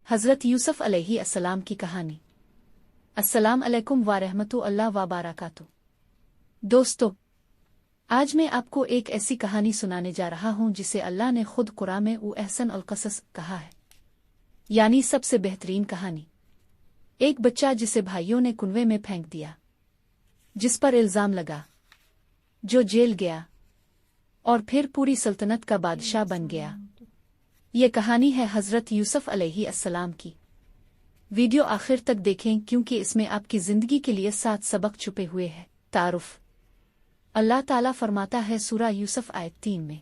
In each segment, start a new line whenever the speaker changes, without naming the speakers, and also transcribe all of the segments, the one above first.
हज़रत यूसुफ अलैहि अस्सलाम की कहानी। अस्सलाम अलैकुम व रहमतुल्लाह व बरकातुहू। दोस्तों, आज मैं आपको एक ऐसी कहानी सुनाने जा रहा हूं जिसे अल्लाह ने खुद कुरान में अहसन अल क़सस कहा है, यानी सबसे बेहतरीन कहानी। एक बच्चा जिसे भाइयों ने कुएं में फेंक दिया, जिस पर इल्ज़ाम लगा, जो जेल गया और फिर पूरी सल्तनत का बादशाह बन गया। ये कहानी है हज़रत यूसुफ अलैहि अस्सलाम की। वीडियो आखिर तक देखें क्योंकि इसमें आपकी ज़िंदगी के लिए 7 सबक छुपे हुए हैं। तारुफ। अल्लाह ताला फरमाता है सूरा यूसुफ आयत 3 में,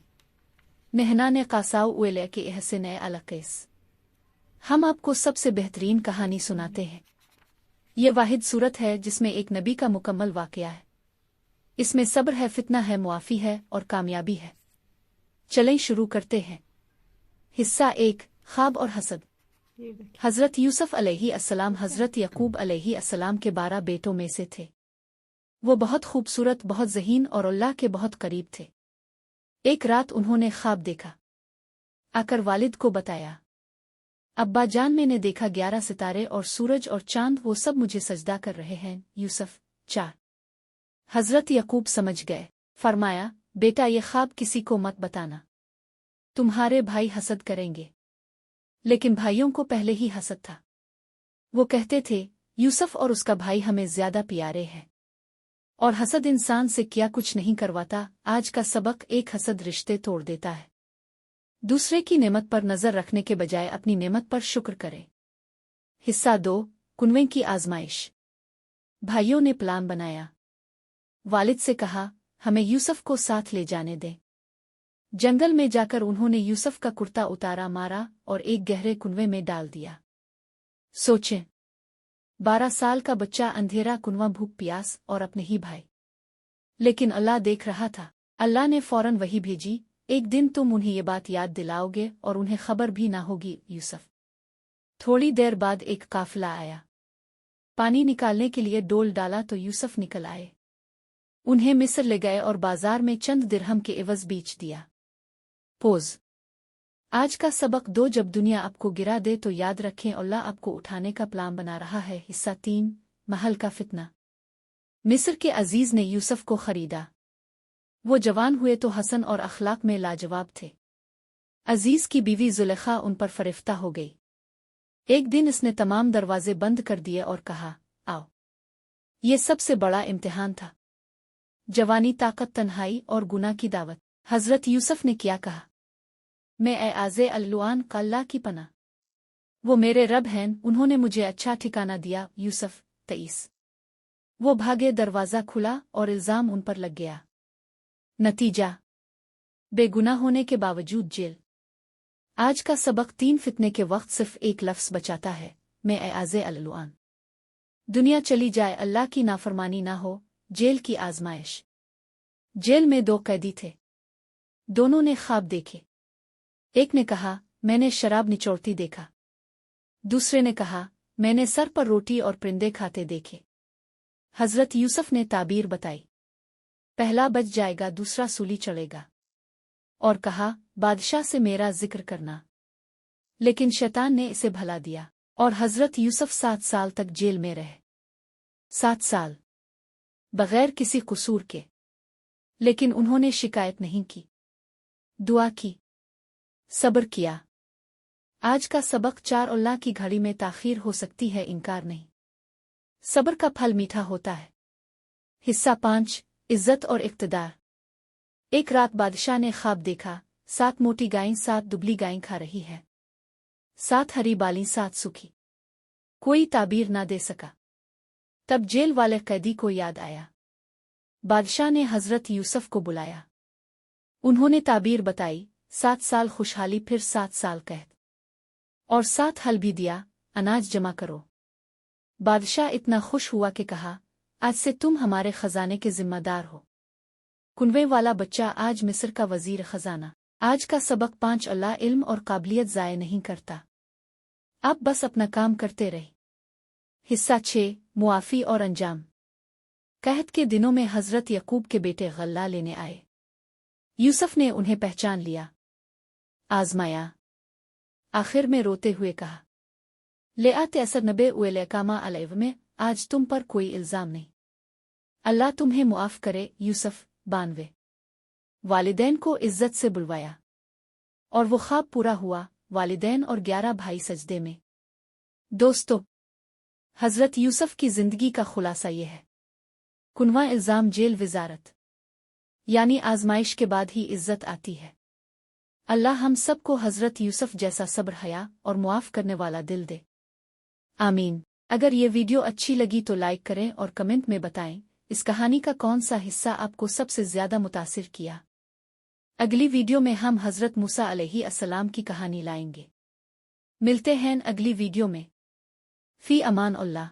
नहना ने कासाउ उले के एहसन अलकैस। हम आपको सबसे बेहतरीन कहानी सुनाते हैं। ये वाहिद सूरत है जिसमें एक नबी का मुकम्मल वाक़या है। इसमें सब्र है, फितना है, मुआफ़ी है और कामयाबी है। चलें शुरू करते हैं। हिस्सा 1, ख्वाब और हसद। हज़रत यूसुफ अलैहि अस्सलाम हज़रत यकूब अलैहि अस्सलाम के 12 बेटों में से थे। वो बहुत खूबसूरत, बहुत ज़हीन और अल्लाह के बहुत करीब थे। एक रात उन्होंने ख्वाब देखा, आकर वालिद को बताया, अब्बा जान, मैंने देखा 11 सितारे और सूरज और चांद, वो सब मुझे सजदा कर रहे हैं। यूसुफ 4। हज़रत यकूब समझ गए, फरमाया, बेटा ये ख्वाब किसी को मत बताना, तुम्हारे भाई हसद करेंगे। लेकिन भाइयों को पहले ही हसद था। वो कहते थे, यूसुफ और उसका भाई हमें ज्यादा प्यारे हैं, और हसद इंसान से क्या कुछ नहीं करवाता। आज का सबक, एक हसद रिश्ते तोड़ देता है। दूसरे की नेमत पर नजर रखने के बजाय अपनी नेमत पर शुक्र करे। हिस्सा 2, कुएं की आजमाइश। भाइयों ने प्लान बनाया। वालिद से कहा, हमें यूसुफ को साथ ले जाने दें। जंगल में जाकर उन्होंने यूसुफ का कुर्ता उतारा, मारा और एक गहरे कुएं में डाल दिया। सोचें, 12 साल का बच्चा, अंधेरा कुआं, भूख प्यास और अपने ही भाई। लेकिन अल्लाह देख रहा था। अल्लाह ने फौरन वही भेजी, एक दिन तुम उन्हें ये बात याद दिलाओगे और उन्हें खबर भी ना होगी। यूसुफ। थोड़ी देर बाद एक काफिला आया। पानी निकालने के लिए डोल डाला तो यूसुफ निकल आए। उन्हें मिस्र ले गए और बाजार में चंद दिरहम के एवज बेच दिया। पोज। आज का सबक 2, जब दुनिया आपको गिरा दे तो याद रखें अल्लाह आपको उठाने का प्लान बना रहा है। हिस्सा 3, महल का फितना। मिस्र के अजीज ने यूसुफ को खरीदा। वो जवान हुए तो हसन और अखलाक में लाजवाब थे। अजीज की बीवी जुलेखा उन पर फरिफ्ता हो गई। एक दिन इसने तमाम दरवाजे बंद कर दिए और कहा, आओ। ये सबसे बड़ा इम्तिहान था। जवानी, ताकत, तन्हाई और गुनाह की दावत। हज़रत यूसुफ ने क्या कहा, मैं आज़े अल्लुआन कल्ला की पना, वो मेरे रब हैं, उन्होंने मुझे अच्छा ठिकाना दिया। यूसुफ 23। वो भागे, दरवाज़ा खुला और इल्ज़ाम उन पर लग गया। नतीजा, बेगुनाह होने के बावजूद जेल। आज का सबक 3, फितने के वक्त सिर्फ एक लफ्ज़ बचाता है, मैं आज़े अल्लुआन। दुनिया चली जाए, अल्लाह की नाफरमानी ना हो। जेल की आजमाइश। जेल में 2 कैदी थे। दोनों ने ख्वाब देखे। एक ने कहा, मैंने शराब निचोड़ती देखा। दूसरे ने कहा, मैंने सर पर रोटी और परिंदे खाते देखे। हज़रत यूसुफ ने ताबीर बताई, पहला बच जाएगा, दूसरा सूली चढ़ेगा। और कहा, बादशाह से मेरा जिक्र करना। लेकिन शैतान ने इसे भला दिया और हज़रत यूसुफ 7 साल तक जेल में रहे। 7 साल बगैर किसी कसूर के। लेकिन उन्होंने शिकायत नहीं की, दुआ की, सब्र किया। आज का सबक 4, अल्लाह की घड़ी में ताख़ीर हो सकती है, इनकार नहीं। सब्र का फल मीठा होता है। हिस्सा 5, इज्जत और इक़्तिदार। एक रात बादशाह ने ख्वाब देखा, 7 मोटी गायें 7 दुबली गायें खा रही है। 7 हरी बाली 7 सूखी। कोई ताबीर ना दे सका। तब जेल वाले कैदी को याद आया। बादशाह ने हज़रत यूसुफ को बुलाया। उन्होंने ताबीर बताई, 7 साल खुशहाली, फिर 7 साल कहत, और 7 हल भी दिया, अनाज जमा करो। बादशाह इतना खुश हुआ कि कहा, आज से तुम हमारे खजाने के जिम्मेदार हो। कुएं वाला बच्चा आज मिस्र का वजीर खजाना। आज का सबक 5, अल्लाह इल्म और काबिलियत ज़ाय नहीं करता, आप बस अपना काम करते रहे। हिस्सा 6, मुआफ़ी और अंजाम। कहत के दिनों में हज़रत यकूब के बेटे गल्ला लेने आए। यूसुफ ने उन्हें पहचान लिया, आज़माया। आखिर में रोते हुए कहा, ले आते असर नबे उलेकामा अलैव में आज तुम पर कोई इल्ज़ाम नहीं। अल्लाह तुम्हें मुआफ़ करे। यूसुफ 92। वालिदैन को इज्जत से बुलवाया और वो ख्वाब पूरा हुआ। वालिदैन और 11 भाई सजदे में। दोस्तों, हज़रत यूसुफ की ज़िंदगी का खुलासा ये है। कुनवा इल्ज़ाम जेल विज़ारत, यानी आज़माइश के बाद ही इज्जत आती है। अल्लाह हम सबको हज़रत यूसुफ जैसा सब्र, हया और मुआफ़ करने वाला दिल दे। आमीन। अगर ये वीडियो अच्छी लगी तो लाइक करें और कमेंट में बताएं इस कहानी का कौन सा हिस्सा आपको सबसे ज़्यादा मुतासिर किया। अगली वीडियो में हम हज़रत मूसा अलैहि अस्सलाम की कहानी लाएंगे। मिलते हैं अगली वीडियो में। फ़ी अमान अल्लाह।